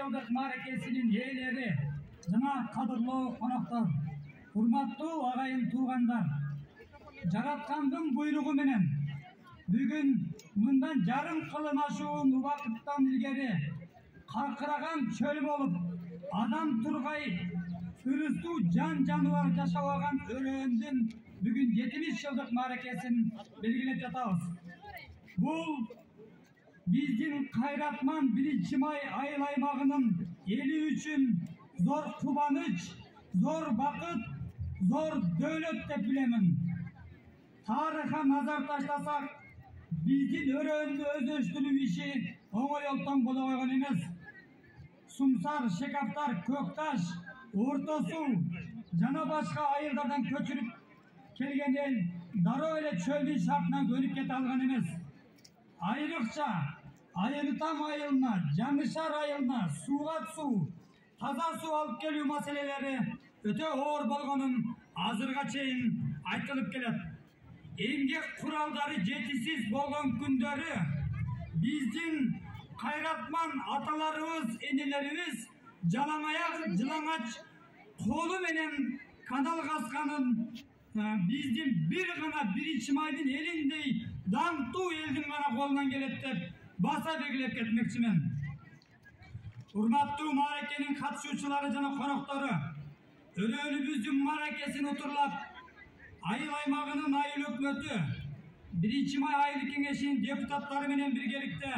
жылдык мааракесинин ээлери жана кадырлуу коноктор, урматтуу агайын туугандар, жараткандын буйругу менен бүгүн мындан жарым кылын ашуун убакыттан илгери каркыраган чөл болуп, адам тургай үрүстүү жан жаныбар жашабаган өрөөндүн бүгүн 70 жылдык мааракесин белгилеп жатабыз. Бул биздин Кайратман 1-май айыл аймагынын эли үчүн зор кубаныч, зор бакыт, зор дөөлөт деп билемин. Тарыхка назар таштасак, биздин өрөөндү өздөштүрүү иши оңой олтон боло койгон эмес. Сумсар, Шекаптар, Көкташ, Орто Суу жана башка айылдардан көчүрүп келген эл дароо эле чөлдүн шартынан көнүп кете алган эмес. Айрыкча Айыртам айылына, Жаңышар айылына сууга суу, таза суу алып келүү маселелери өтө оор болгонун азырга чейин айтылып келет. Эмгек куралдары жетишсиз болгон күндөрү биздин Кайратман аталарыбыз, энелерибиз жалаң аяк, жылаңач колу менен канал казганын биздин бир гана 1-майдын элиндей даңктуу элдин гана колунан келет деп баса белгилеп кетмекчимин. Урматтуу мааракенин катышуучулары жана коноктору, өрөөнүбүздүн мааракесин утурлап, айыл аймагынын айыл өкмөтү 1-май айыл кеңешинин депутаттары менен биргеликте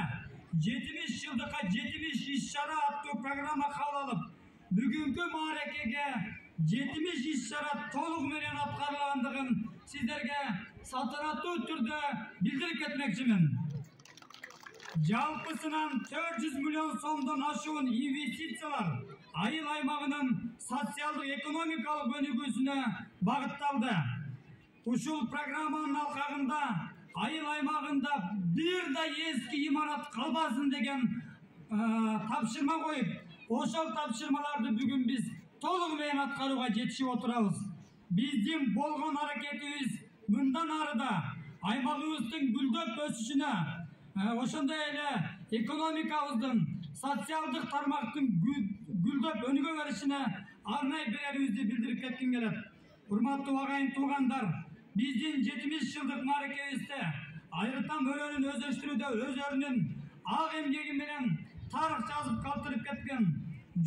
70 жылдыкка 70 иш-чара аттуу программа кабыл алып, бүгүнкү мааракеге 70 иш-чара толук менен аткарылгандыгын сиздерге салтанаттуу түрдө билдирип кетмекчимин. Жалпысынан 400 миллион сомдон ашуун инвестициялар айыл аймагынын социалдык экономикалык өнүгүүсүнө багытталды. Ушул программанын алкагында айыл аймагында бир да эски имарат калбасын деген тапшырма коюп, ошол тапшырмаларды бүгүн биз толугу менен аткарууга жетишип отурабыз. Биздин болгон аракетибиз мындан ары да аймагыбыздын гүлдөп өсүшүнө, ошондой эле экономикабыздын, социалдык тармактын гүлдөп өнүгө беришине арнай берерибизди билдирип кетким келет. Урматтуу агайын туугандар, биздин 70 жылдык мааракебизде Айыртам өрөөнүн өздөштүрүүдө өз орнун ак эмгеги менен тарых жазып калтырып кеткен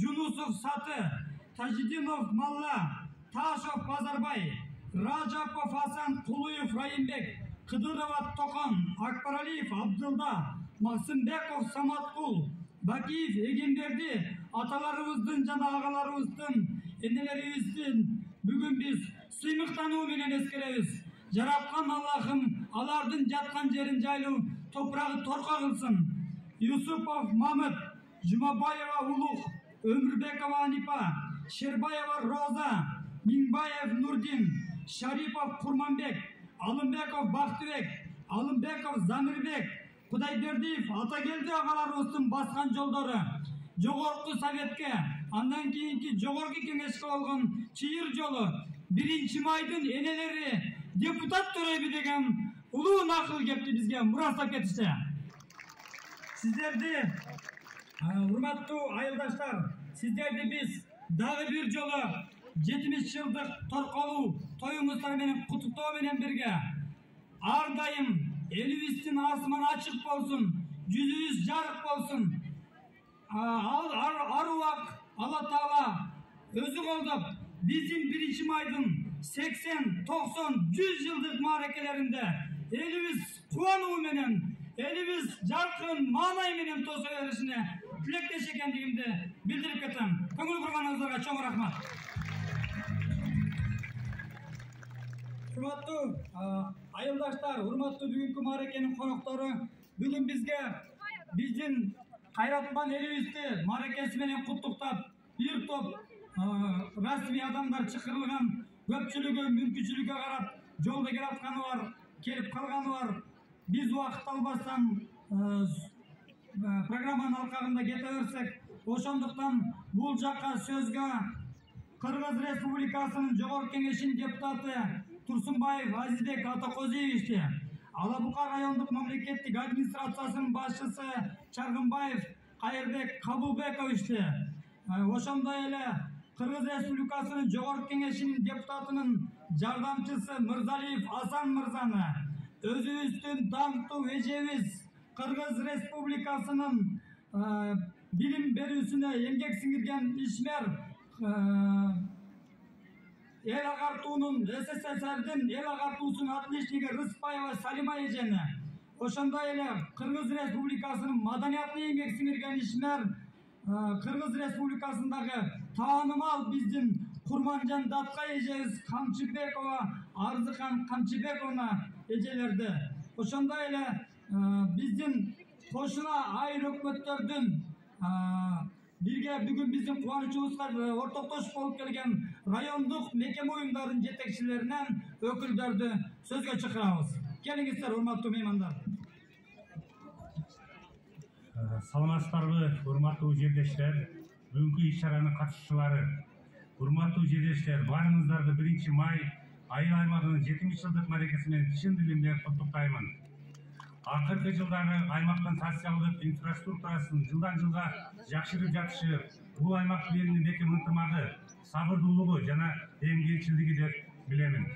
Жунусов Саты, Тажидинов Малла, Ташов Базарбай, Ражапов Асан, Кулуев Райымбек, Кыдырова Токон, Акбаралиев Абдылда, Максымбеков Саматкул, Бакиев Эгемберди аталарыбыздын жана агаларыбыздын, энелерибиздин бүгүн биз сыймыктануу менен эскеребиз. Жараткан Аллахым алардын жаткан жерин жайлуу, топурагы торко кылсын. Юсупов Мамыт, Жумабаева Улух, Өмүрбекова Анипа, Шербаева Роза, Минбаев Нурдин, Шарипов Курманбек, Алымбеков Бактыбек, Алымбеков Замирбек, Кудайбердиев Атагелди агаларыбыздын баскан жолдору, жогорку советке, андан кийинки жогорку кеңешке болгон чыйыр жолу, 1-майдын энелери депутат төрөйбү деген улуу накыл кепти бизге мурастап кетишти. Сиздерди, урматтуу айылдаштар, сиздерди биз дагы бир жолу 70 жылдык торколуу тоюңуздар менен куттуктоо менен бирге ар дайым элибиздин асман ачык болсун, жүзүбүз жарык болсун. Ар убак Алла Таала өзү колдоп биздин 1-майдын 80, 90, 100 жылдык мааракелеринде элибиз кубануу менен, элибиз жаркын маанай менен тосо беришине тилектеш экендигимди билдирип кетем. Көңүл бурганыңыздарга чоң рахмат. Урматтуу айылдаштар, урматтуу бүгүнкү мааракенин коноктору, бүгүн бизге биздин Кайратман элибизди мааракеси менен куттуктап, бир топ расмий адамдар чакырылган, көпчүлүгү мүмкүнчүлүккө карап жолдо келатканы бар, келип калганы бар. Биз убакыт албастан программанын алкагында кете берсек, ошондуктан бул жакка сөзгө Кыргыз Республикасынын Жогорку Кеңешинин депутаты Турсунбаев Азизбек Атакозиевичти, Алабука райондук мамлекеттик администрациясынын башчысы Чаргынбаев Кайырбек Кабылбековичти, ошондой эле Кыргыз Республикасынын Жогорку Кеңешинин депутатынын жардамчысы Мырзалиев Асан мырзаны, өзүбүздүн даңктуу эжебиз Кыргыз Республикасынын билим берүүсүнө эмгек сиңирген ишмер эл агартуунун СССРдин эл агартуусунун отличниги Рыспаева Салима эжени, ошондой эле Кыргыз Республикасынын маданиятына эмгек сиңирген ишмер Кыргыз Республикасындагы таанымал биздин Курманжан Даткай эжебиз Камчыбекова Арзыкан Камчыбековна эжелерди, ошондой эле биздин кошуна айыл өкмөттөрдүн бирге бүгүн биздин кубанычыбызга ортоктош болуп келген райондук мекеме уюмдарынын жетекчилеринен өкүлдөрдү сөзгө чакырабыз. Келиңиздер, урматтуу меймандар. Саламатсыздарбы, урматтуу жердештер, бүгүнкү иш-чаранын катышуучулары. Урматтуу жердештер, баарыңыздарды 1 май айыл аймагынын 70 жылдык мерекеси менен чын дилимден куттуктаймын. Акыркы жылдары аймактын социалдык инфраструктурасын жылдан жылга жакшырып жатышы бул аймак элинин бекем ынтымагы, сабырдуулугу жана эмгекчилдиги деп билемин.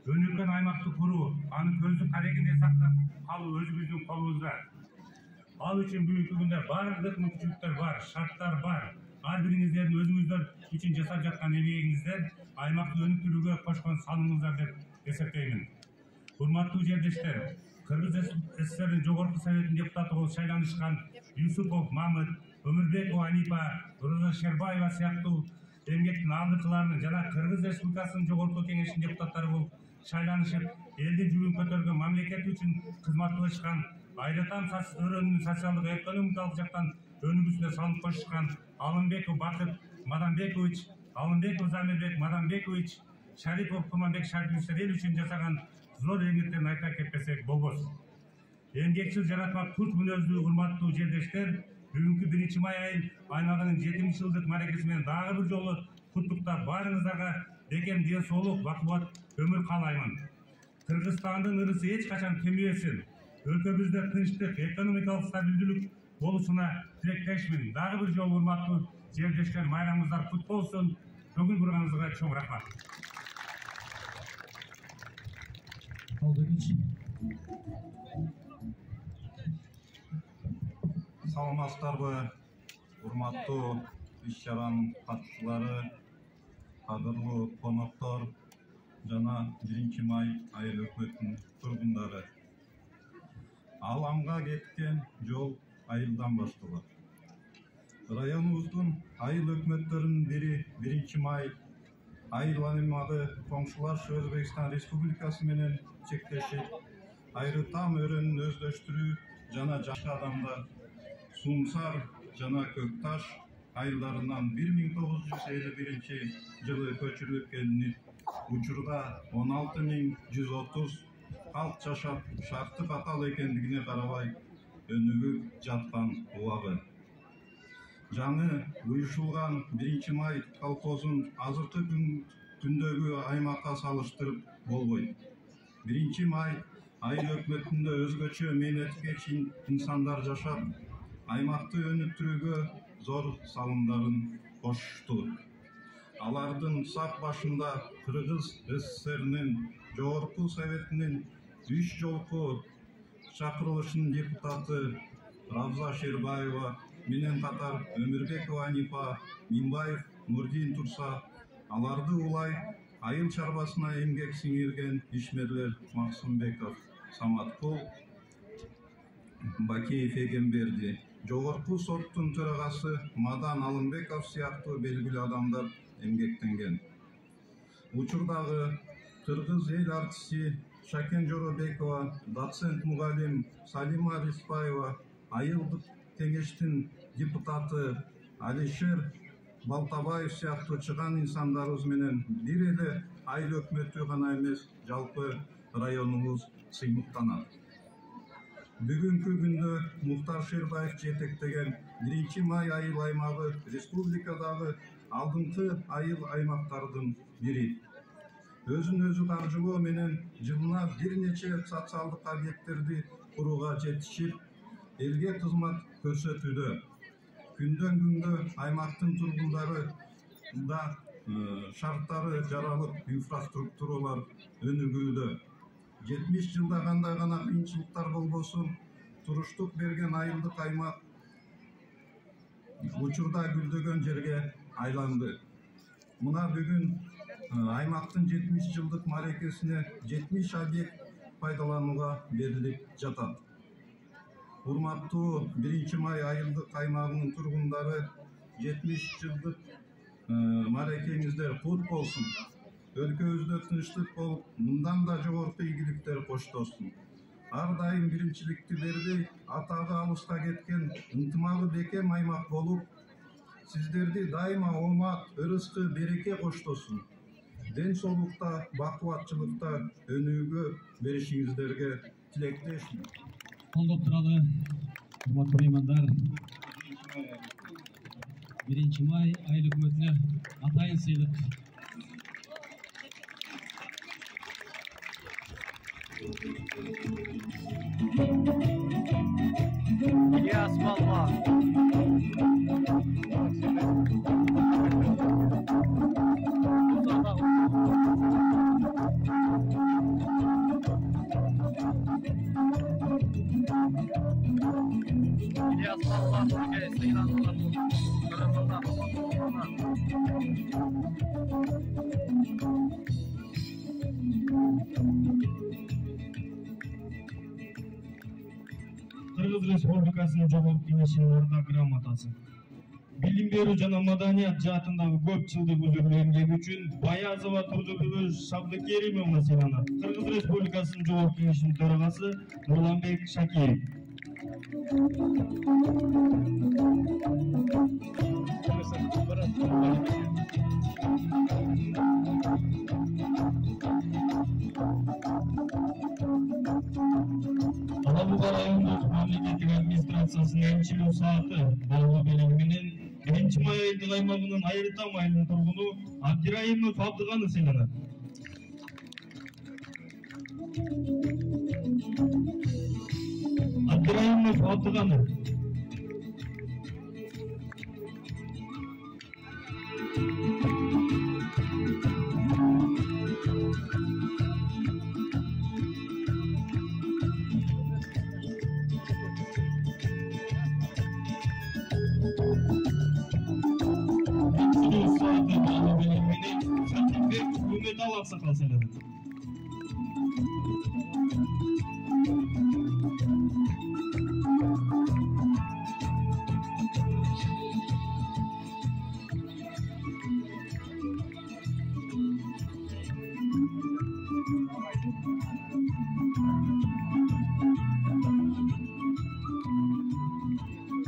Өнүккөн аймакты куруу, аны көздүк карегинде сактап калуу өзүбүздүн колубузда. Ал үчүн бүгүнкү күндө бардык мүмкүнчүлүктөр бар, шарттар бар. Ар бириңиздердин өзүңүздөр үчүн жасап жаткан эмгегиңиздер аймакты өнүктүрүүгө кошкон салымыңыздар деп эсептеймин. Урматтуу жердештер, Кыргыз СССРдин Жогорку Советинин депутаты болуп шайланышкан Юсупов Мамыт, Өмүрбекова Анипа, Роза Шербаева сыяктуу эмгектин алдыңкыларынын жана Кыргыз Республикасынын Жогорку Кеңешинин депутаттары болуп шайланышып, элдин жүгүн көтөргөн, мамлекет үчүн кызмат кылышкан, Айрatan өрөөнүнүн социалдык экономикалык жактан өнүгүүсүнө салым кошушкан Алымбеков Бакыт Маданбекович, Алымбеков Замирбек Маданбекович, Шарипов Курманбек Шариповичтер эл үчүн жасаган зор эмгектерин айта кетпесек болбос. Эмгекчил жаратма курт мүнөздүү урматтуу жердештер, бүгүнкү 1 май айыл аймагынын 70 жылдык мерекеси менен дагы бир жолу куттуктап, баарыңыздарга бекем ден соолук, бакубат өмүр каалаймын. Кыргызстандын ырысы эч качан кемибесин. Өлкөбүздө тынчтык, экономикалык стабилдүүлүк болушуна тилектешмин. Дагы бир жолу урматтуу жердештер, майрамыңыздар кут болсун. Көңүл бурганыңызга чоң рахмат. Саламатсыздарбы, урматтуу иш-чаранын катышуучулары, кадырлуу коноктор жана 1 май айыл өкмөтүнүн тургундары. Аламга кеткен жол айылдан башталат. Районубуздун айыл өкмөттөрүнүн бири 1 май айыл аймагы коңшулаш Өзбекстан Республикасы менен чектешип, Айрытам өрөөнүн өздөштүрүү жана жаш адамдар Сумсар жана Көкташ айылдарынан 1951 жылы көчүрүлүп келинип, учурда 16130 халк жашап, шарттык атал экендигине карабай өнүгүп жаткан убагы. Жаңы уюшулган 1 май колхозун азыркы күндөгү аймакка салыштырып болбойт. 1 май айыл өкмөтүндө өзгөчө мээнети инсандар жашап, аймакты өнүктүрүүгө зор салымдарын кошушту. Алардын сап башында Кыргыз СССРнин Жогорку Советинин 3 жолку чакырылышынын депутаты Равза Шербаева менен катар Өмүрбекова Анипа, Минбаев Нурдин турса, аларды улай айыл чарбасына эмгек сиңирген ишмерлер Максымбеков Саматкул, Бакеев Эгемберди, Жогорку соттун төрагасы Мадан Алымбеков сыяктуу белгилүү адамдар эмгектенген. Учурдагы Кыргыз эл артисти Шакен Жоробекова, доцент мугалим Салима Рыспаева, айылдык кеңештин депутаты Алишер Балтабаев сыяктуу чыган инсандарыбыз менен бир эле айыл өкмөтү гана эмес, жалпы районубуз сыймыктанат. Бүгүнкү күндө Мухтар Шербаев жетектеген 1 май айыл аймагы республикадагы алдыңкы айыл аймактардын бири. Өзүн өзү каржылоо менен жылына бир нече социалдык объекттерди курууга жетишип, элге кызмат көрсөтүүдө. Günden günde aymактын turgundары da şartları жаралып, infrastrukturalar өнүгүүдө. 70 жылда кандай гана кыйынчылыктар болбосун, туруштук берген айылдык аймак учурда гүлдөгөн жерге айланды. Мына бүгүн аймактын 70 жылдык марекесине 70 объект пайдаланууга берилип жатат. Урматтуу 1 май айылдык аймагынын тургундары 70 жылдык марекеңиздер кут болсун. Өлкөбүздө тынчтык болуп, мындан да жогорку ийгиликтер коштолсун. Ар дайым биринчиликти бербей, атагы алыска кеткен ынтымагы бекем аймак болуп, сиздерди дайыма оомат, ырыскы, береке коштолсун. Ден соолукта, бакубатчылыкта өнүүгө беришиңиздерге тилектешмин. Колдоп туралы, урматтуу меймандар, 1 май айыл өкмөтүнө атайын сыйлык. İlyas Balma. İlyas Balma. Türkiye İstanbul'da. Кыргыз Республикасынын Жогорку Кеңешинин орта грамотасы. Билим берүү жана маданият жаатындагы көп жылдык үзүрлүү эмгеги үчүн Баязова Турдубүлү Шабдыкеримовна сыйланат. Кыргыз Республикасынын Жогорку Кеңешинин төрагасы Нурланбек Шакиев. Алабуга райондук мамлекеттик администрациясынын энчилүү сааты болгон белеги менен 1 май айылдык аймагынын Айрытам айылынын тургуну Абдираимов Абдыганы сыйланат. Абдираимов Абдыганы. Aksakal'a söyledim.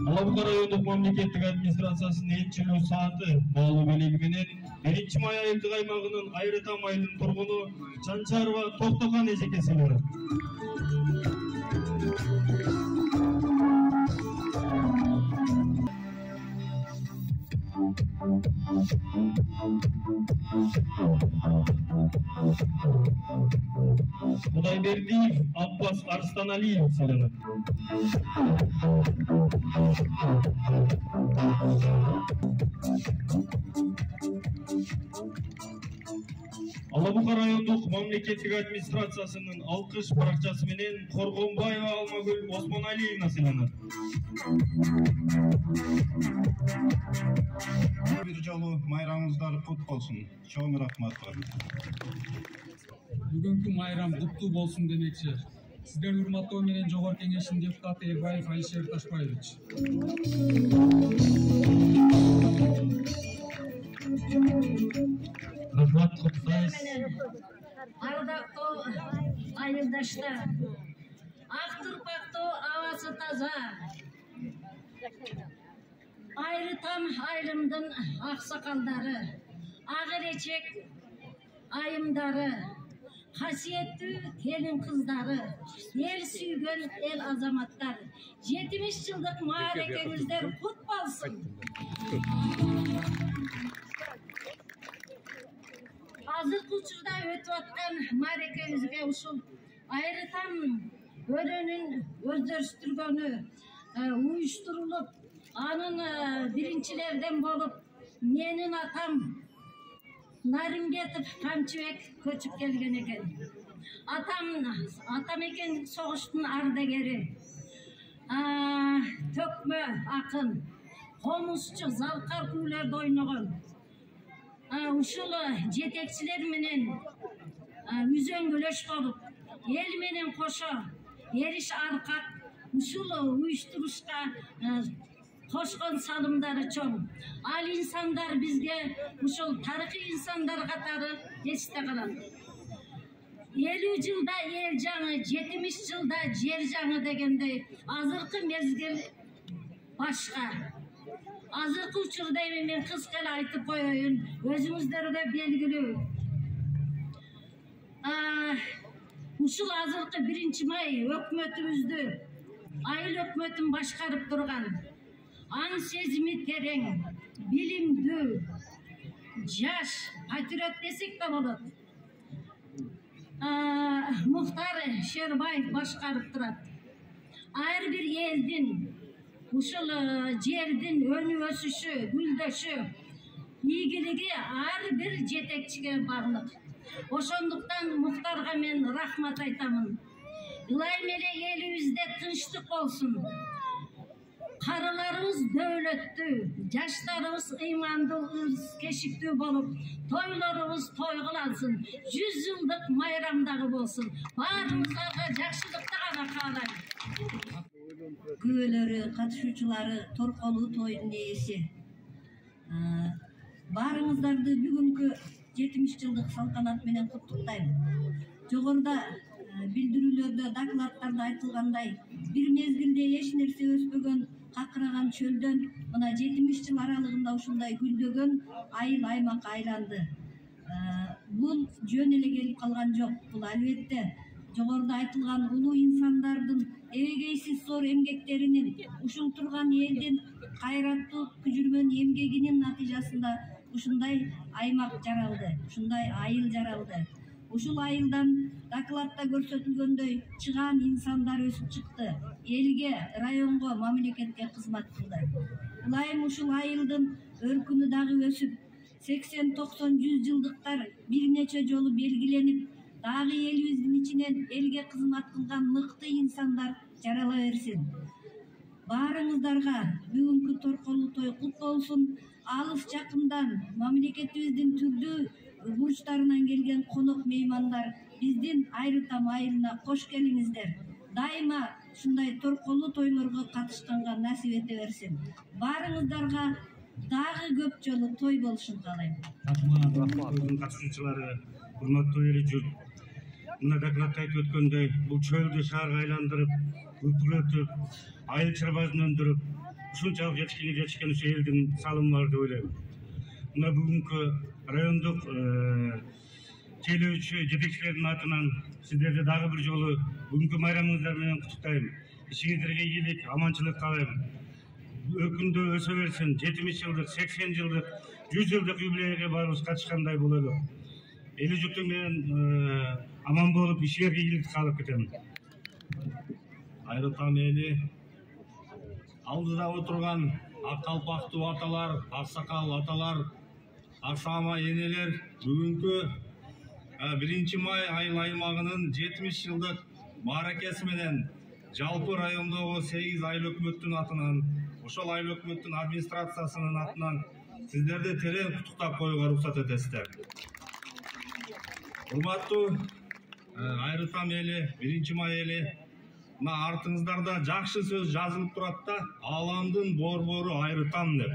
Алабуга райондук мамлекеттик администрациясынын энчилүү сааты болуу белеги менен 1 май айылдык аймагынын Айрытам айылынын тургуну Чанчарова Токтокан эжеке сыйланат. Кудайбердиев Аббас Арстаналиев сыйланат. Алабуга райондук мамлекеттик администрациясынын алкыш баракчасы менен Коргонбаева Алмагүл Осмоналиевна сыйланат. Бир жолу майрамыңыздар кут болсун. Чоң рахмат. Бүгүнкү майрам куттуу болсун демекчи. Сиздерди урматтоо менен Жогорку Кеңештин депутаты Эрбаев Алишер Ташбаевич. Рахмат куттайбыз. Ардактуу айылдаштар, ак турпактуу абасы таза. Айрытам айылымдын аксакалдары, агыречек айымдары, касиеттүү келин кыздары, эл сүйгөн эл азаматтар, 70 жылдык маарекеңиздер кут болсун. Азыркы учурда өтүп аткан маарекеңизге ушул Айрытам өрөөнүн өздөштүргөнү, уюштурулуп, Anın birinçilerden bolup menin atam Narimbetov Kamçıbek köçüp gelgen eken. Atam eken soğuştun ardageri. Tökme akın. Komusçu zalkar kuylerde oynagan. Uşulu jetekçiler menen üzöngülöş bolup el menen koşa eriş arkak uşulu uyuşturuşka koşkon salımdары çoğ. Al insanlar bizge uşul tarıkı insanlar katarı esite kalan. 50 жылда ел жаңы, 70 жылда жер жаңы дегендей, азыркы мезгил башка. Азыркы учурда мен кыскала айтып коеюн, өзүңүздөргө белгилүү. Ушул азыркы 1-май өкмөтүбүздү, айыл өкмөтүн башкарып турган, аң сезими терең, билимдүү, жаш, патриот десек да болот. Muhtar Şerbay başkarıp durat. Ayrı bir eldin, uşul jerdin önü ösüşü, güldöşü, iyigiligi ayrı bir jetekçiге bağlık. Oşonduktan muhtarga men rahmat aytamın. Ilay mele elibizde tınçlık olsun. Karılarımız dövlöttü, yaşlarımız imandı, keşiktü bolup, toylarımız toygulansın, 100 yıllık mayramdağı bolsun. Barımızlarga jakşılıkta gana kaalayım. Күбөлөрү, катышуучулары торколуу тоюнун ээси. Баарыңыздарды бүгүнкү 70 жылдык салтанат менен куттуктайм. Жогоруда билдирүүлөрдө, докладтарда айтылгандай, бир мезгилде эч нерсе өспөгөн какыраган чөлдөн мына 70 жыл аралыгында ушундай гүлдөгөн айыл аймак айланды. Бул жөн эле келип калган жок. Бул албетте жогоруда айтылган улуу инсандардын эбегейсиз зор эмгектеринин, ушул турган элдин кайраттуу күжүрмөн эмгегинин натыйжасында ушундай аймак жаралды, ушундай айыл жаралды. Ушул айылдан докладта көрсөтүлгөндөй чыгаан инсандар өсүп чыкты. Элге, районго, мамлекетке кызмат кылды. Ылайым ушул айылдын өркүнү дагы өсүп, 80-90-100 жылдыктар бир нече жолу белгиленип, дагы элибиздин ичинен элге кызмат кылган мыкты инсандар жарала берсин. Баарыңыздарга бүгүнкү торколуу той куту болсун. Алыс жакындан мамлекетибиздин түрдүү бурчтарынан келген конок меймандар биздин Айрытам айылына кош келиңиздер. Дайыма ушундай торколуу тойлорго катышканга насип эте берсин. Баарыңыздарга дагы көп жолу той болушун каалайм. Катышуучулары, урматтуу эл журт, мына докладта айтып өткөндөй, бул чөлдү шаарга айландырып, үпүрөтүп, айыл чарбазын өндүрүп, ушунчалык жетишкен ушу элдин салымы бар деп ойлойм. Мына бүгүнкү райондук тейлөөчү жетекчилердин атынан сиздерди дагы бир жолу бүгүнкү майрамыңыздар менен куттуктайм. Ишиңиздерге ийгилик, аманчылык каалайм. Өкүндө өсө берсин, 70 жылдык, 80 жылдык, 100 жылдык юбилейге баарыбыз катышкандай бололу. Эли журту менен аман болуп, ишиңерге ийгилик каалап кетем. Айрытам эли, алдыда отурган ак калпактуу аталар, аксакал аталар, аксаама энелер бүгүнкү 1-май айыл аймагынын 70 жылдык мааракеси менен жалпы райондогу 8 айыл өкмөттүн атынан, ошол айыл өкмөттүн администрациясынын атынан сиздерди терең куттуктап коюуга уруксат этесиздер. Урматтуу Айрытам эли, 1-май эли, мына артыңыздарда жакшы сөз жазылып турат да, аламдын борбору Айрытам деп.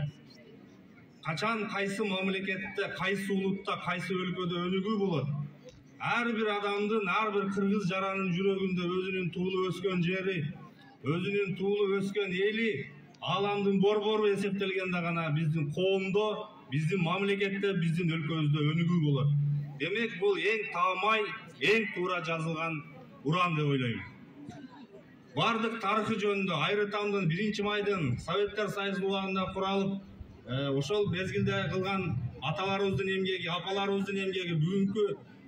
Качан кайсы мамлекетте, кайсы улутта, кайсы өлкөдө өнүгүү болот? Ар бир адамдын, ар бир кыргыз жаранын жүрөгүндө өзүнүн туулуп өскөн жери, өзүнүн туулуп өскөн эли аламдын борбору эсептелгенде гана биздин коомдо, биздин мамлекетте, биздин өлкөбүздө өнүгүү болот. Демек бул эң таамай, эң туура жазылган уран деп ойлойм. Бардык тарыхы жөнүндө Айрытамдын 1-майдын Советтер Союзу убагында куралып, ошол мезгилде кылган аталарыбыздын эмгеги, апаларыбыздын эмгеги бүгүнкү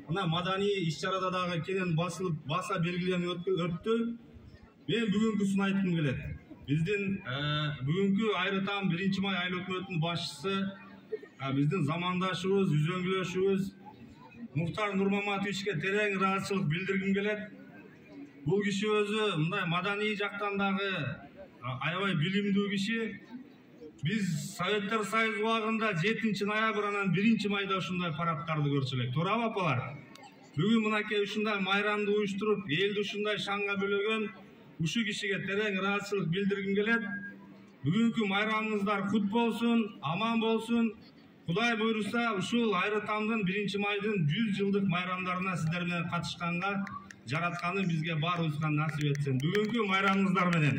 мына маданий иш-чарада дагы кенен баса белгиленип өттү. Мен бүгүнкүсүн айткым келет. Биздин бүгүнкү Айрытам 1-май айыл өкмөтүнүн башчысы биздин замандашыбыз, үзөңгүлөшүбүз Мухтар Нурмаматовичке терең ыраазычылык билдиргим келет. Бул киши өзү мындай маданий жактан дагы аябай билимдүү киши. Biz Советтер Союзу убагында 7 ноябрь анан 1-майда ушундай парадтарды көрчү элек. Туурабы апалар? Бүгүн мынакей ушундай майрамды уюштуруп, элди ушундай шаңга бөлөгөн ушу кишиге терең ыраазычылык билдиргим келет. Бүгүнкү майрамыңыздар кут болсун, аман болсун. Кудай буйруса, ушул Айрытамдын 1-майдын 100 жылдык майрамдарына сиздер менен катышканга жаратканы бизге баарыбызга насип этсин. Бүгүнкү майрамыңыздар менен.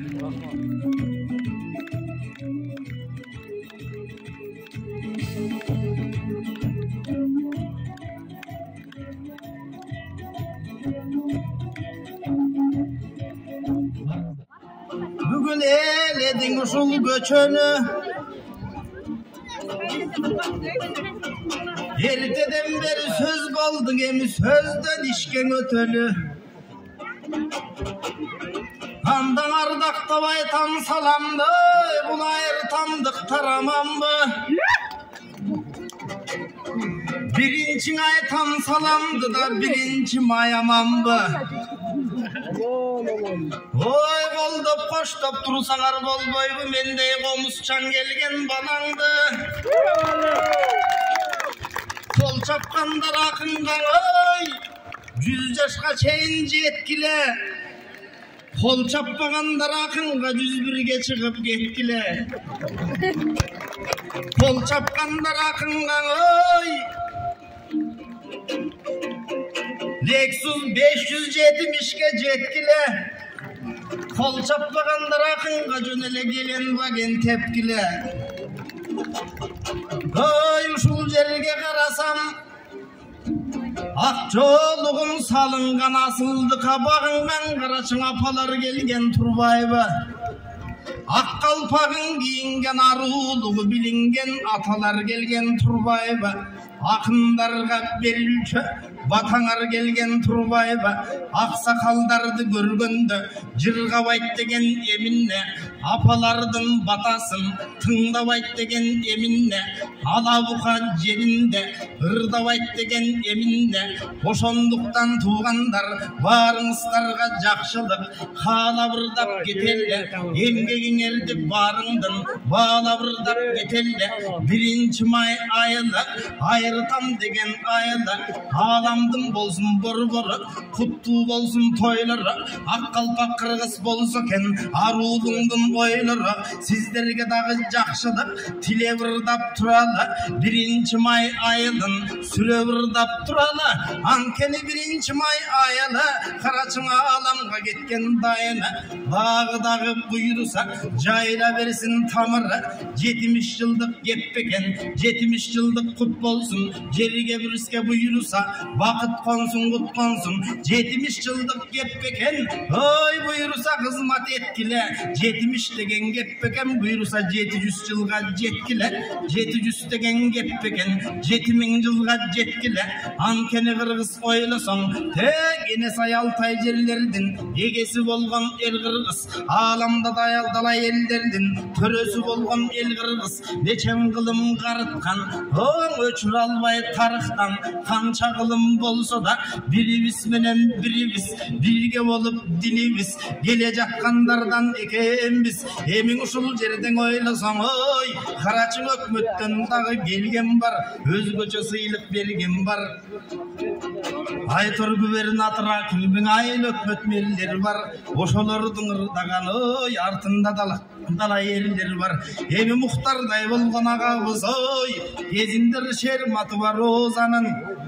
Bugün eyledin uşul göçönü, erteden beri söz kaldık emi sözden işken ötölü. Andan ardakta baytan salamdı, buna Ayrıtamdık taramam mı? 1-ay tam salamdı da 1-may aman mı? Oy boldop koştop tursalar bolboybu mendey komuzçan gelgen banandı. Kol çapkandar akıngan oy 100 yaşka çeyin jetkile. Kol çapmagandar akınga 101'ge çıkıp getkile. Kol çapkandar akıngan oy Lexus 570'ge jetkile. Kol çapmagandar akınga jönele gelen vagen tepkile. Oy uşul jerge karasam Akçoluğun salıngan asıldı kabağından karaçın apalar gelgen turbayba. Ak kalpağın giyingen aruluğu bilingen atalar gelgen turbayba. Akındarga berilçö batanar gelgen turbayba. Aksakaldardı görgöndü jırgabait degen eminne. Apalardın batasın tıngdabait degen eminne. Alabuka jerinde ırdabait degen eminne. Boşonduktan tuğandar barыңızдарga jakşılık halabırdap ketelle. Emgegin erdip barыңdın balabırdap ketelle. 1-may ayılı Ayrıtam degen ayılı. Alamdın bolsun boru kutlu bolsun toyları. Akkalpak kırgız bolsuken arulundun oyları. Sizlerge dağı jakşılık tile vırdap turalı. 1-may ayılın süre vırdap turalı. Ankeni 1-may ayılı karaçına alamga ketken dayını. Dağı buyursa jayla versin tamırı. 70 yıldık geppeken 70 yıldık kut bolsun. Jerige virüske buyursa vakit konsun kut konsun. 70 yıldık geppeken oy buyursa hizmet etkile. 70 degen geppeken buyursa 700 yılga jetkile. 700 degen geppeken 7000 yılga jetkile. Ankeni kırgız oylasan tek ene sayaltay jerlerdin egesi bolgan el kırgız. Alamda dalay ellerdin törösü bolgan el kırgız. Neçen kılım karıtkan oğun öçür albay tarıktan. Kança kılım bolsa da biribis menen biribis birge bolup dilibis. Gele jakkandardan ekenbis. Emin uşul jerden oylasan oy karaçı ökmötten dagı gelgen bar. Özgöçö sıylık bergen bar. Aytor gubernatora külbün ayıl ökmöt merleri var. Oşolordun ırdagan oy артында дала елдер бар. Эми Мухтардай болгон агабыз ой кезиндер шерматы бар розанын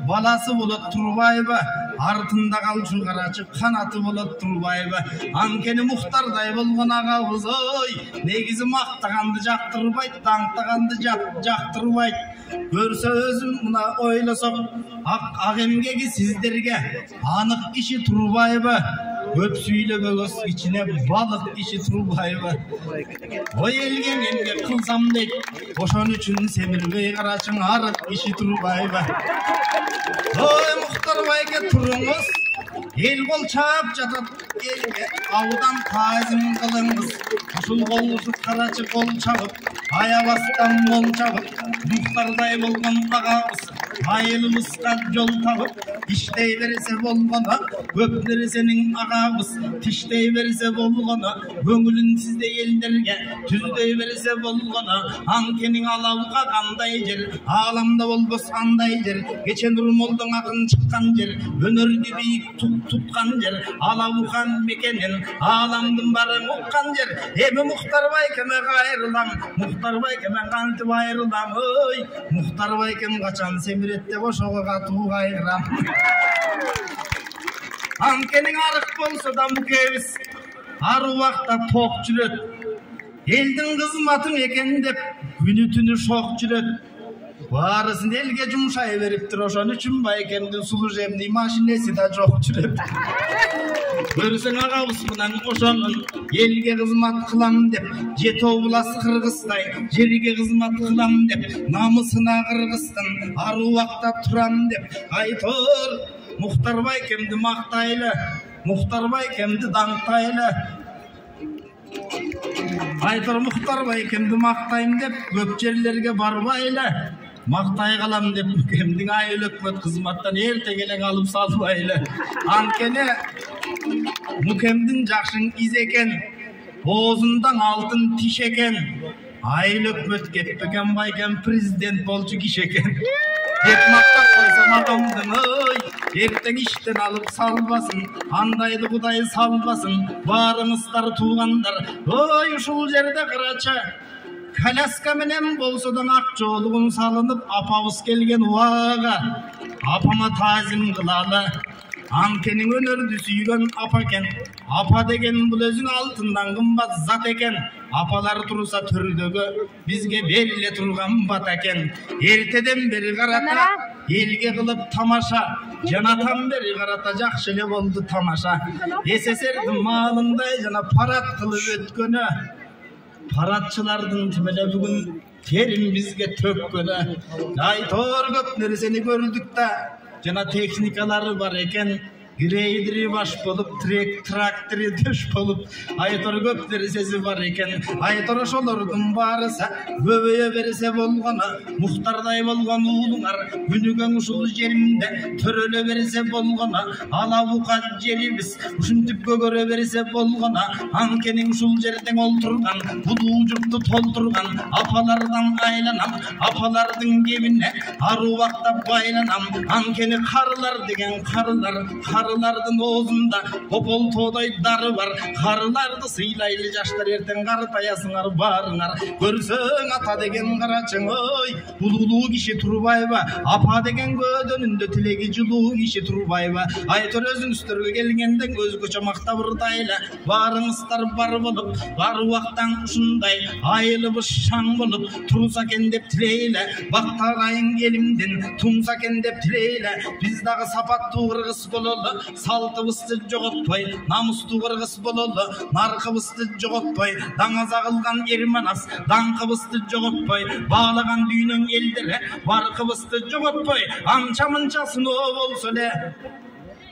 баласы болот турбайбы. Артында калчу карачы канаты болот турбайбы. Анкени Мухтардай болгон агабыз ой негизи мактаганды жактырбайт, таңтаганды жактырбайт. Көрсө өзүм мына ойлосок ак эмгеги сиздерге анык киши турбайбы. Көп сүйлөбөгөз ичине балык киши турбайбы. Ой элген эмге кылсам дейт. Ошон үчүн семирбей карачың арык киши турбайбы. Ой Мухтарбайге туруңуз. El kol çap jatat elge Avdan tazim kılınız Uşul kol karaçı kol çabıp Ayabastan mol çabıp Muhtarday bolgan ağabız Ayılımızga yol tapıp İştey verirse bolgana Öpleri senin ağabız Tiştey verirse bolgana Göngülün sizde ellerge Tüzdey verirse bolgana Ankenin alavga kanday jer Alamda bolbos kanday jer Geçen durmoldun akın çıkkan jer Önördü büyük tutkan jer Alavukan mekenin Alamdın barın ukkan jer Emi Muhtar Baykem'e gayrılan Muhtar Baykem'e kantı ayrılan Oy Muhtar Baykem kaçan semirette boşoğa katuğu gayram Ankenin arık bolsa da mukeviz Arı vakta tok jüret Eldin kızmatın eken dep Günü tünü şok jüret Barısın elge cumşay veriptir oşan üçün Baykem'din sulu jemni maşinesi da çok jüret Görsen ağabısından oşanın Elge kızmat kılam dep Jet oğulası Kırgızday Jerige kızmat kılam dep Namısına Kırgızsın Arı vakta turam dep Aytor Muhtar Baykem'di maktaylı Muhtar Baykem'di dantaylı Aytor Muhtar Baykem'di maktayım dep Köp yerlerge barbaylı Maktay kalam dep Mükemdin ayıl ökmet kızmattan erte gelen alıp salbaylı Ankene Mükemdin jakşın iz eken Boğazından altın tiş eken Ayıl ökmet ketpeken Baykem prezident bolçu kiş eken Dep maktak koysam adamdın oy Erten işten alıp salbasın Andaydı kudayı salbasın Barımızlar tuğandar Oy uşul jerde kıraça Kalaska menen bolsodan akçoluğun salınıp Apavuz kelgen uaga Apama tazim kılalı Ankenin önördü suygan apaken Apa degen bul özün altından kımbat zat eken Apalar tursa türdögü bizge belli turgan bat eken Erteden beri karata elge kılıp tamaşa Janatan beri karata jakşılı boldu tamaşa SSR'din malınday jana parat kılıp ötkönü Paratçılardın tümele bugün terim bizge tökkönü Aytor köpleri seni gördük da Jana teknikaları var eken Gireydiri baş bolup, traktörü düş bolup Aytor köpleri sesi var eken Aytor oşolurdun barısa Göbeye verirse bolgana Muhtarday bolgan uğlunar Günügen uşulu jerimde Töröle verirse bolgana Alavukat jerimiz Uşuntip gögöre verirse bolgana Ankenin uşul jerden olturgan Bulucuktu tolturgan Apalardan aylanam Apalardın gemine Arı vakta baylanam Ankeni karılar degen karılar Karılardın oğuzunda Popol toğday darı var Karılardı sıylaylı yaşlar erten kartayasınar barınar Görsün ata degen karaçın oy Bululu kişi turbayba Apa degen gödönünde tilegi julu kişi turbayba Aytor özün üstörgü gelgenden göz koçamakta burdayla Barınızlar bar bolup Var vaktan uşunday Ayılı şan bolup Tursa kendep tileyle Baktarayın elimden Tumsa kendep tileyle Biz dağı sapat tuğrıgıs bololu Saltыбызды жоготпой, намусту кыргыз бололу, наркыбызды жоготпой, даңаза кылган эрманас, даңкыбызды жоготпой, баалаган дүйнөң элдери, баркыбызды жоготпой, анча-мынча сыноо болсо эле,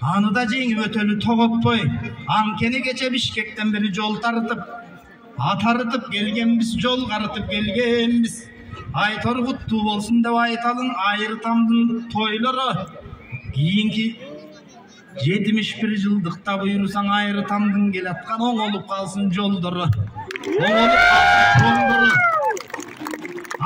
аны да жеңип өтөлү тоготпой, анкени кече Бишкектен бери жол тартып, атарытып келгенбиз, жол карытып келгенбиz. Aytor куттуу болсун деп айталын айыр тамдын тойлору. Кийинки 71 жылдыкта буйрусаң айры тамдын келаткан оңолуп калсын жолдору. Оңолуп калсын жолдору.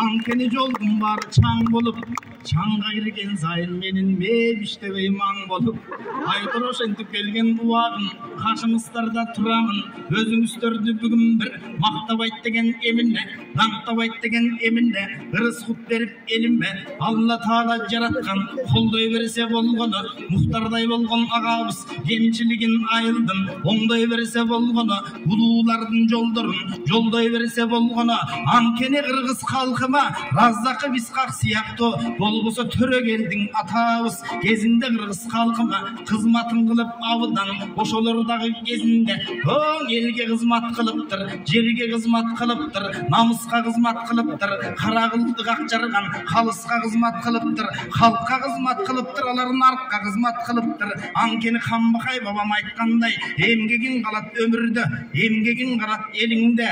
Анкени жолдун баары чаң болуп, чаңга кирген сайын менин мебиштебей маң болуп, Aytor ошентип келген убагын каршыңыздарда турамын. Өзүңүздөрдү бүгүн бир мактабайт деген эмине, даңктабайт деген эмине, ырыскут берип элиме, Алла Таала жараткан, колдой берсе болгону, Мухтардай болгон агабыз кемчилигин айылдын, оңдой берсе болгону, улуулардын жолдорун жолдой берсе болгону, анкени кыргыз халкыма Раззакы Бискак сыяктуу болбосо Төрөгелдин атабыз кезинде кыргыз халкыма кызматын кылып абыдан ошолорду алдагы кезинде оң элге кызмат кылыптыр, жерге кызмат кылыптыр, намыска кызмат кылыптыр, кара кылдык акчарган калыска кызмат кылыптыр, халкка кызмат кылыптыр, алар наркка кызмат кылыптыр. Анткени Камбакай бабам айткандай, эмгегиң калат өмүрдө, эмгегиң калат элиңде.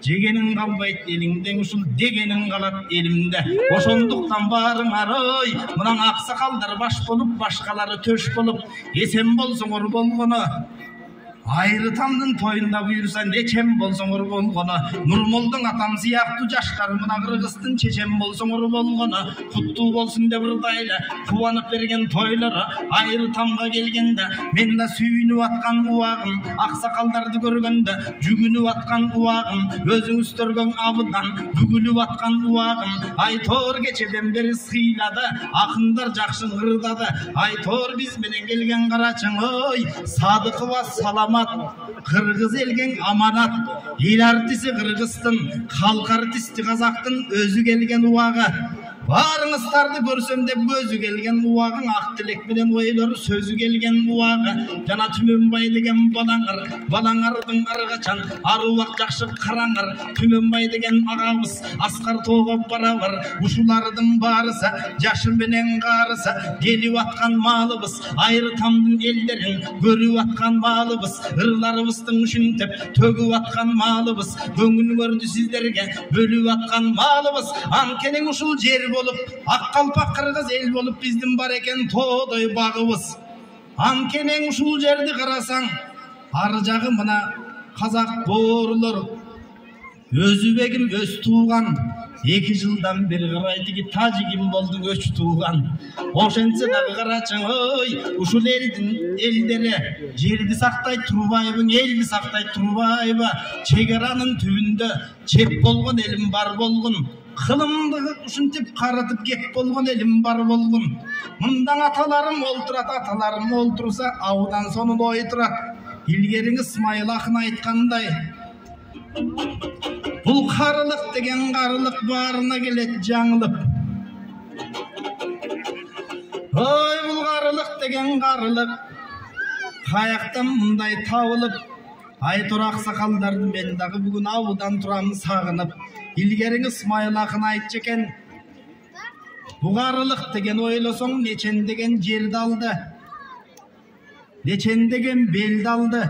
Жегенің қалбайт еліңден, ушул дегенің қалат елімде. Ошондуктан барыңар ой, мынан аксакалдар баш болуп, башкалары төш болуп, эсен болсоңор болгону. Айры тамдын тойунда буйруса нечем болсоңор болгону. Нурмолдун атам сыяктуу жаштар мына кыргыздын чечем болсоңор болгону. Куттуу болсун деп ырдайлы кубанып берген тойлору. Айры тамга келгенде мен да сүйүнүп аткан убагым, аксакалдарды көргөндө жүгүнүп аткан убагым, өзүңүз төргөн абыдан бүгүлүп аткан убагым. Айтор кечеден бери сыйлады, акындар жакшы ырдады. Айтор биз менен келген карачың ой, Садыкова салам Кыргыз элген аманат, эл артисти Кыргыздын, халк артисти Казактын өзү келген убагы. Барыңыздарды көрсөм деп өзү келген убагың, ак тилек менен ойлор сөзү келген убагы. Жана Түмөнбай деген балаңар, балаңардын аргачан аруак жакшы караңар. Түмөнбай деген агабыз аскар тоого барабар. Ушулардын баарысы жашы менен карысы, келип аткан малыбыз, айры тамдын элдерин көрүп аткан малыбыз, ырларыбыздын ушинтип төгүп аткан малыбыз, көңүлүңөрдү сиздерге бөлүп аткан малыбыз. Анткени ушул жер болуп, ак калпак кыргыз эл болуп биздин бар экен тоодой багыбыз. Анткени ушул жерди карасаң, ар жагы мына казак боорулор, өзүбегим өз тууган, 2 жылдан бери карайтыги тажигим болдуң өч тууган. Ошентсе дагы карачың ой, ушул элдин элдери жерди сактай турбайбы, элди сактай турбайбы? Чегаранын түбүндө чеп болгон элим бар болгон. Кылымды ушинтип каратып кеп болгон элим бар болгон. Мындан аталарым олтурса, аудан сонун ойтурат. Илгериңиз Исмайыл акын айткандай, бул карылык деген карылык баарына келет жаңылып. Ой, бул карылык деген карылык каяктан мындай табылып. Айтор аксакалдарды мен дагы бүгүн абыдан турам сагынып. Илгериңиз Исмайыл акын айтчу экен, бул карылык деген ойлосоң нечен деген жерди алды, нечен деген белди алды.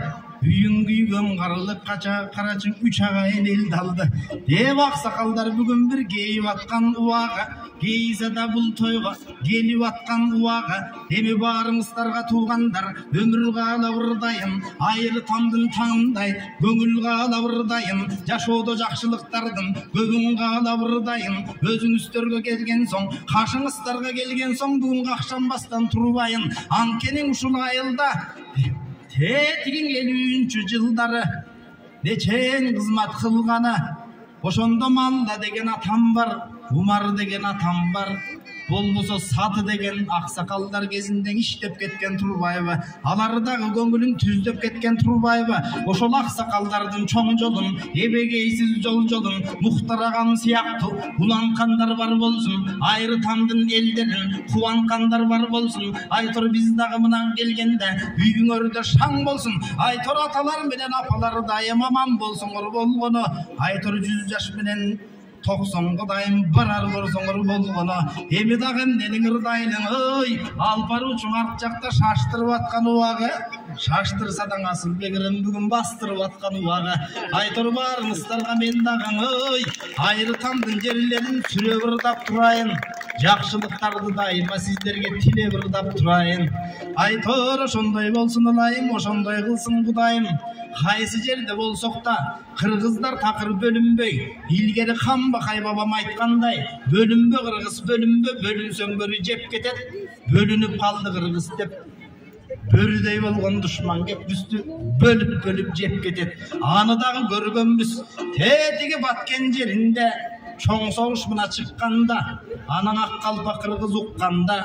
Үйүн күйгөн карылык карачың 3 агайын элди алды. Деп аксакалдар бүгүн бир кейип аткан убагы, кейисе да бул тойго келип аткан убагы. Эми баарыңыздарга туугандар, өмүр каалап ырдайын, айры тамдын таңындай көңүл каалап ырдайын, жашоодо жакшылыктардын көбүн каалап ырдайын. Өзүңүздөргө келген соң, кашыңыздарга келген соң бүгүн какшанбастан турбайын. Анткени ушул айылда тетигиң 50-чү жылдары нечен кызмат кылганы. Ошондо Малда деген атам бар, Умар деген атам бар, болбосо Саты деген аксакалдар кезинде иштеп кеткен турбайбы? Алар дагы көңүлүн түздөп кеткен турбайбы? Ошол аксакалдардын чоң жолун, эбегейсиз жолун Мухтар агам сыяктуу уланкандар бар болсун, айры тамдын элдерин кубанкандар бар болсун. Айтор биз дагы мынан келгенде үйүңөрдө шаң болсун. Айтор аталар менен апалар дайым аман болсоңор болгону. Айтор 100 жаш менен 90 дайым барар болсоңор болгону. Эми дагы эмнени ырдайлың ой, алпаручуң арт жакта шаштырып аткан убагы. Шаштырса да Асылбегирим бүгүн бастырып аткан убагы. Айтор баарыңыздарга мен дагы ой, айры тамдын жерлерин сүрөп ырдап турайын. Жакшылыктарды дайыма сиздерге тилеп ырдап турайын. Айтор ошондой болсун ылайым, ошондой кылсын Кудайым. Кайсы жерде болсок да кыргыздар такыр бөлүнбөй, илгери Камбакай бабам айткандай, бөлүнбө кыргыз, бөлүнбө, бөлүнсөң бөрү жеп кетет. Бөлүнүп калды кыргыз деп бөрүдөй болгон душман кеп бизди бөлүп жеп кетет. Аны дагы көргөнбүз. Тетиги баткен жеринде чоң согуш мына чыкканда, анан ак калпак кыргыз укканда,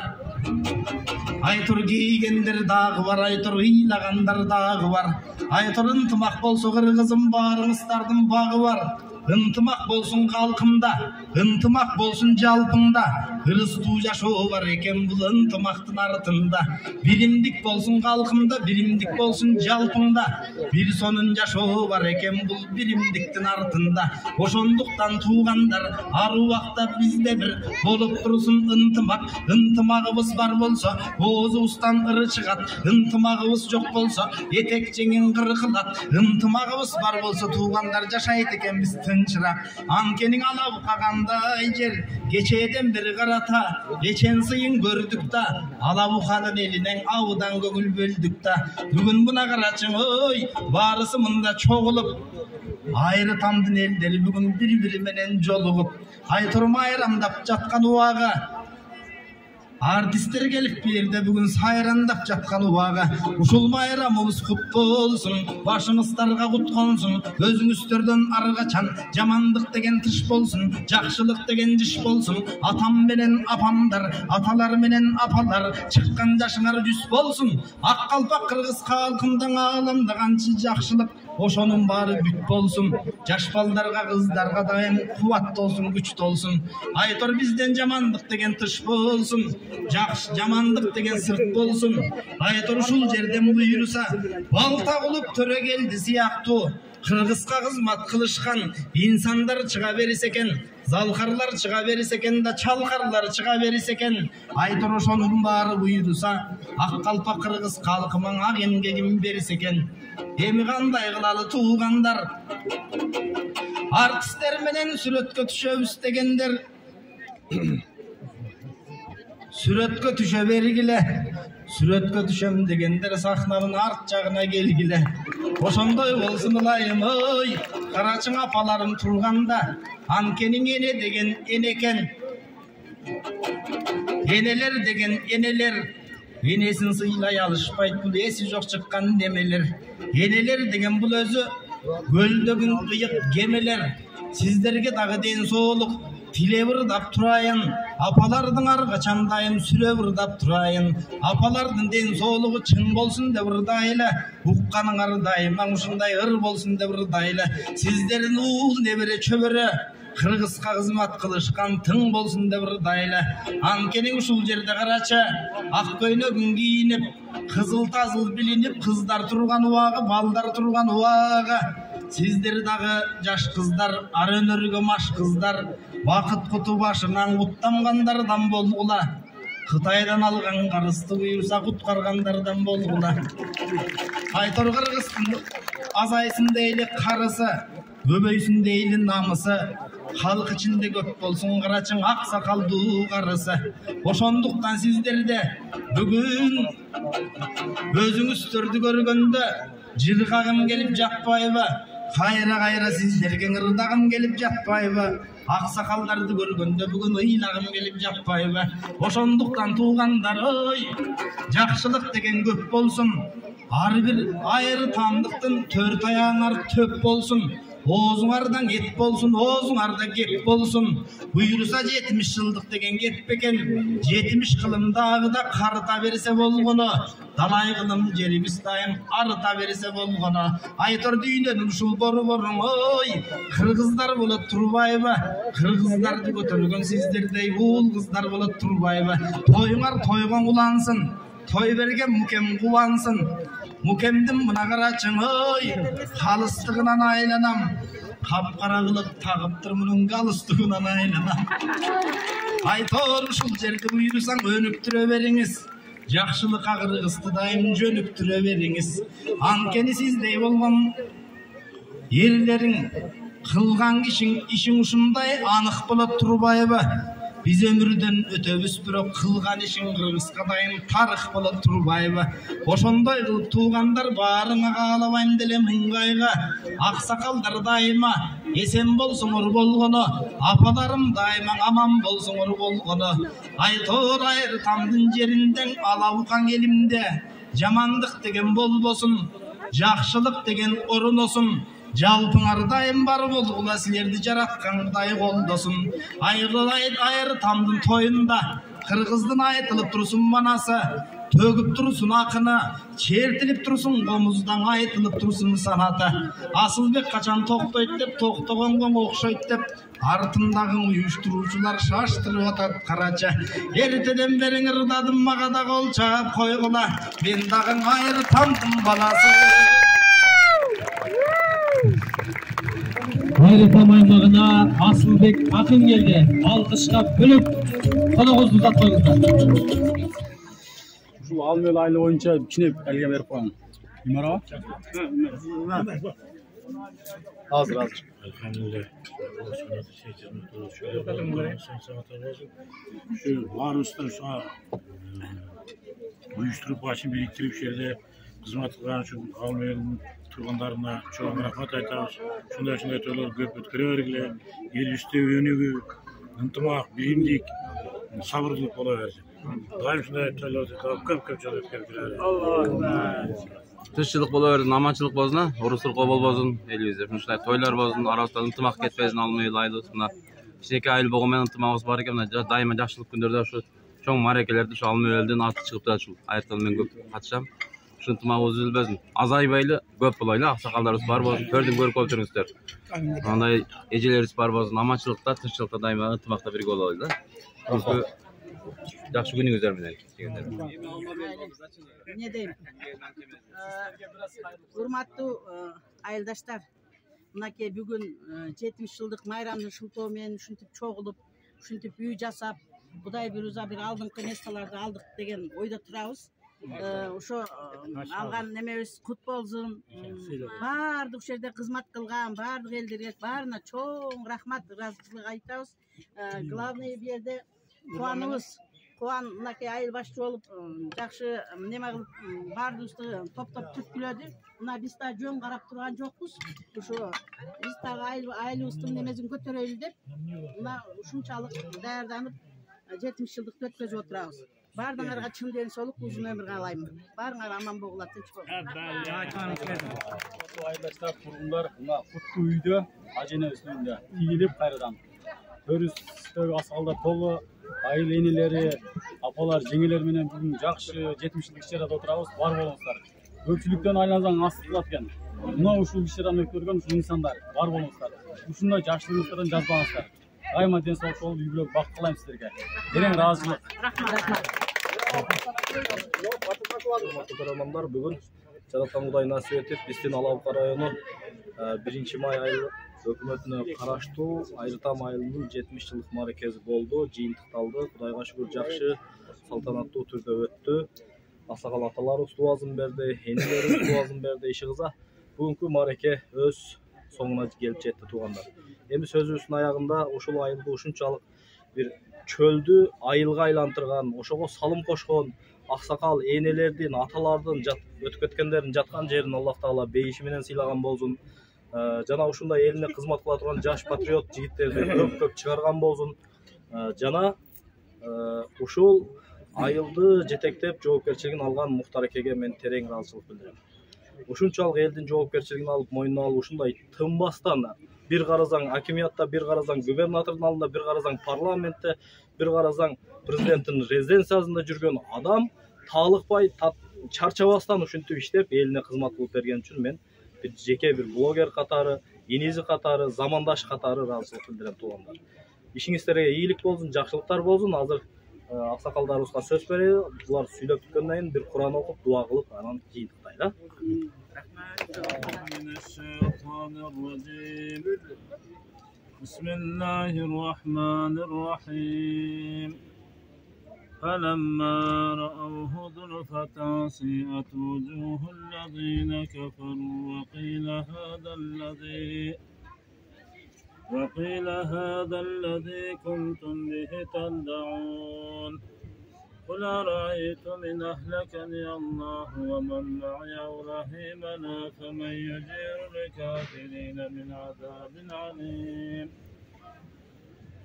Айтор кейгендер дағы бар, айтор ыйлағандар дағы бар. Айтор ынтымақ болса қырғызым барыңыздардың бағы бар. Ынтымақ болсын қалқымда, ынтымақ болсын жалпыңда. Ырыстуу жашоо бар екен бұл ынтымақтың артында. Биримдик болсын қалқымда, биримдик болсын жалпыңда. Bir сонын жашоо бар екен бұл биримдиктің артында. Ошондуктан туғандар аруақта бізде бір болып тұрсын ынтымақ. Ынтымағыбыз бар болса, оозубуздан ыры чыгат. Ынтымағыбыз жоқ болса, етек жеңин кыркылат. Ынтымағыбыз бар болса, туғандар жашайт екен біз тынчыраак. Анкенин алабы кагандай жер, кечеден бери карата, кечен сыйын көрдүк да, алабуканын элинен абыдан көңүл бөлдүк да. Бүгүн мына карачың, ой, барысы мында чогулуп, айры тамдын элдери бүгүн бири-бири менен жолугуп, Айтор майрамдап жаткан убага, артисттер келип берде бүгүн сайрандап жаткан убага. Ушул майрамыбыз куттуу болсун, башыңыздарга кут консун. Өзүңүздөрдөн ары качан жамандык деген тыш болсун, жакшылык деген жыш болсун. Атам менен апамдар, аталар менен апалар, чыккан жашыңар жүз болсун. Ак калпак кыргыз калкымдын ааламда канча жакшылык, ошонун баары бүт болсун. Жаш балдарга, кыздарга дайым кубат болсун, күч болсун. Айтор бизден жамандык деген тыш болсун, жамандык деген сырт болсун. Айтор ушул жерден буйруса, балта кылып төрө келди сыяктуу. Кыргызга кызмат кылышкан инсандар чыга берисе экен, залкарлар чыга берисе экен да, чалкарлар чыга берисе экен. Айтор ошонун баары буйруса, ак калпак кыргыз калкымың ак эмгегин берисе экен. Эми кандай кылалы туугандар, артисттер менен сүрөткө түшөбүз дегендер, сүрөткө түшө бергиле. Сүрөткө түшөм дегендер сахнанын арт жагына келгиле. Ошондой болсун ылайым, ой, карачың апаларым турганда, анкенин эне деген энекен, энелер деген энелер, энесин сыйлай алышпайт, бул эси жок чыккан немелер. Энелер деген бул өзү көлдөгүн кыйык кемелер. Сиздерге дагы ден соолук тиле ырдап турайын, апалардын ар качан дайым сүрө ырдап турайын. Апалардын ден соолугу чың болсун деп ырдайлы, укканыңар дайыма ушундай ыр болсун деп ырдайлы. Сиздердин уул небере чөбөрө кыргызга кызмат кылышкан тың болсун деп ырдайлы. Анкенин ушул жерде карачы, ак көйнөгүн кийинип, кызыл тазыл билинип, кыздар турган убагы, балдар турган убагы. Сиздер дагы жаш кыздар, ар өнөргө маш кыздар, бакыт куту башынан куттамгандардан болгула. Кытайдан алган карызды буйруса куткаргандардан болгула. Айтор кыргыздын азайсын дейли карысы, көбөйсүн дейли намысы. Халк ичинде көп болсун карачың ак сакалдуу карысы. Ошондуктан сиздерде бүгүн өзүңүздөрдү көргөндө жылгагым келип жатпайбы? Кайра сиздерге ырдагым келип жатпайбы? Ак сакалдарды көргөндө бүгүн ыйлагым келип жатпайбы? Ошондуктан туугандар, ой, жакшылык деген көп болсун. Ар бир айры тамдыктын төрт аяңар төп болсун. Оозуңардан ет болсун, оозуңарда кеп болсун. Буйруса 70 жылдык деген кеп бекен. 70 кылым дагыда карыта берсе болгону. Далай кылым жерибиз дайым арыта берсе болгону. Айтор дүйнөнүн ушул борборун, ой, кыргыздар болот турбайбы? Кыргыздарды көтөргөн сиздердей уул кыздар болот турбайбы? Тоюңар тойгон улансын, той берген мукем кубансын. Мукемдин мына карачың, ой, калыстыгынан айланам. Капкара кылып тагыптыр мунун галстугунан айланам. Айтор ушул жерди буйрусаң өнүктүрө бериңиз. Жакшылыкка кыргызды дайым жөнүктүрө бериңиз. Анткени сиздей болгон эрлериң кылган ишиң ушундай анык болот турбайбы? Биз өмүрдөн өтөбүз, бирок кылган ишиң кыргызга дайым тарых болот турбайбы? Ошондой кылып туугандар баарыңа каалабайм деле мыңгайга. Аксакалдар дайыма эсен болсоңор болгону, апаларым дайыма аман болсоңор болгону. Айтор айыр тамдын жеринден алабукан элимде, жамандык деген болбосун, жакшылык деген оруносун. Жалпыңар дайым бар болгула, силерди жараткан Кудай колдосун. Айыр тамдын тоюнда Kırgızdın aytılıp tursun manası, tөгүп tursun akını, çertilip tursun komuzdan aytılıp tursun sanatı. Asılbek kaçan toktoyt dep, toktogongo okşoyt dep, артындагы уюштуруучулар шаштырып атат карача. Эртеден бери ырдадым мага да кол чаап койгула, мен дагы айры тамдым баласы. Айрытам аймагына Асылбек Акын келди. Алкышка бөлүп коногубузду узат коюңуздар. Ушул Алмел айылы боюнча кичине элге берип коюң. Имарова? Азыр. Elhamdülillah. Şu varuslar şu uyuşturup başını biriktirip şerde hizmet kılan şu Almanya'nın turbanlarına çok rahmet aytабыз. Şunday toylar көп өткөрө бергиле. Ел үстө өнүгүү, ынтымак, биримдик, сабырдылык боло берсин. Дайым шундай тойларды көп жол өткөрүп жүрөлү. Тынччылык боло берсин, аманчылык болсун, урусуркоо болбосун, элибизде ушундай тойлор болсун, арабызда ынтымак кетпесин, Алмел айылыбызда. Кичинекей айыл болгон ынтымагыбыз бар экен, дайыма жакшылык күндөрдө ушу чоң мааракелерде ушу Алмелден аты чыгып турат ушул. Айыртан мен көп катышам. Ушу ынтымагыбыз үзүлбөсүн. Азайбайлы, көп болойлу, аксакалдарыбыз бар болсун, көрдүм көрүп коюп жүрүңүздөр. Андай эжелерибиз бар болсун, аманчылыкта, тынччылыкта дайыма ынтымакта бирге бололу да. Жакшы күнүңүздөр менен. Ne diyeyim? Urmattуу айылдаштар, мынакей бүгүн 70 жылдык майрамдын шылтоо менен ушинтип чогулуп, ушинтип үй жасап, Кудай буйруса бир алдыңкы нерселерди алдык деген ойдо турабыз. Ошо алган немебиз кут болсун. Баардык ушул жерде кызмат кылган баардык элдерге баарына чоң рахмат, ыраазычылык айтабыз. Главный бу жерде Куан мынакей айыл башчы болуп, жакшы неме кылып баардыгыбызды топтоп түрткүлөдү. Мына биз да жөн карап турган жокпуз. Ошо биз дагы айылыбыздын немесин көтөрөлү деп, мына ушунчалык даярданып 70 жылдыкты өткөзүп отурабыз. Баардыгыңарга чын ден соолук, узун өмүр каалайм. Баарыңар аман болгула, тынч болуңар. Айылдаштар, тургундар, мына куттуу үйдө, аженебиздин үйүндө тийилип кайрадан. Төрүстөгү асалдар толу, айыл энелери, апалар, жеңелер менен бүгүн жакшы 70 жылдык иш-чарада отурабыз. Бар болуңуздар. Көпчүлүктөн айлансаң астык кылат экен. Мына ушул иш-чараны өткөргөн ушул инсандар бар болуңуздар. Ушундай жакшылыктардан жазбаңыздар. Дайыма ден соолук болуп, үй бүлө бак кылайм сиздерге. Терең ыраазычылык. Көрөрмандар, бүгүн Жараткан Кудай насип этип, биздин Алабука району 1-май айыл өкмөтүнө караштуу Айрытам айылынын 70 жылдык мааракеси болду, жыйынтыкталды. Кудайга шүгүр жакшы, салтанаттуу түрдө өттү. Аксакал аталарыбыз дуазын берди, энелерибиз дуазын берди иши кыза. Бүгүнкү маараке өз соңуна келип жетти туугандар. Эми сөзүбүздүн аягында ушул айылды ушунчалык бир чөлдү айылга айлантырган, ошого салым кошкон аксакал энелердин, аталардын өтүп кеткендердин жаткан жерин Аллах Таала бейиши менен сыйлаган болсун. Жана ушундай элине кызмат кыла турган жаш патриот жигиттерди көп чыгарган болсун. Жана ушул айылды жетектеп жоопкерчилигин алган Мухтар экеге мен терең ыраазычылык билдирем. Ушунчалык элдин жоопкерчилигин алып мойнуна алып ушундай тынбастан бир карасаң акимиятта, бир карасаң губернатордун алдында, бир карасаң парламентте, бир карасаң президенттин резиденциясында жүргөн адам таалыкпай, чарчабастан ушинтип иштеп элине кызмат кылып берген үчүн мен жеке бир блогер катары, инизи катары, замандаш катары ыраазычылык билдирем туугандар. Ишиңиздерге ийгилик болсун, жакшылыктар болсун. Азыр аксакалдарыбызга сөз берели. Булар сүйлөп бүткөндөн кийин бир Кур'ан окуп, дуа кылып, анан жыйынтыктайлы. Бисмиллахир-рахманир-рахим. فلما رأوه زلفة سيئت وجوه الذين كفروا وقيل هذا الذي كنتم به تدعون قل أرأيتم إن أهلكني الله ومن معي أو رحمنا فمن يجير الكافرين من عذاب عليم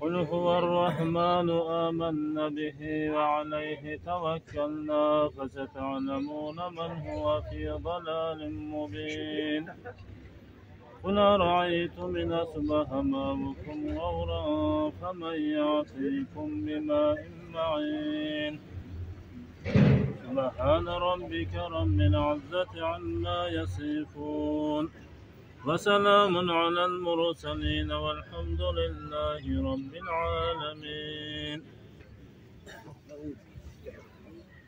قل هو الرحمن آمنا به وعليه توكلنا فستعلمون من هو في ضلال مبين قل أرأيتم إن أصبح ماؤكم غورا فمن يأتيكم بماء معين سبحان ربك رب العزة عما يصفون وسلام على المرسلين والحمد لله رب العالمين.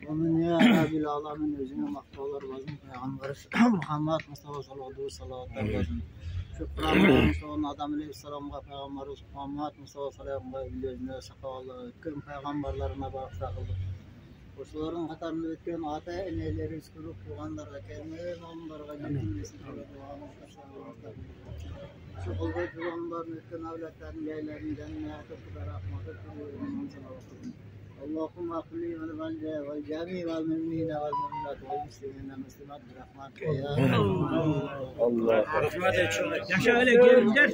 ومن يا رب العالمين özüne maktalar lazım Peygamber Muhammed Mustafa sallallahu aleyhi ve sellem lazım. Şükran olsun adam aleyhisselam'a Peygamber Muhammed Mustafa sallallahu aleyhi ve sellem sakalı kırm peygamberlerine bağışladı. Oşuların katarını ötken ata eneleri sıkılıp tuğanlara kelime onlara göndermesi duamı taşlarlar. Şu olgu tuğanların ötken avlatların yerlerinden niyatı kadar rahmatı kılıyoruz. اللهم اغفر لي والجميع والمؤمنين والمؤمنات والمسلمين والمسلمات برحمتك يا الله. Allah. Yaşa öyle gelirler.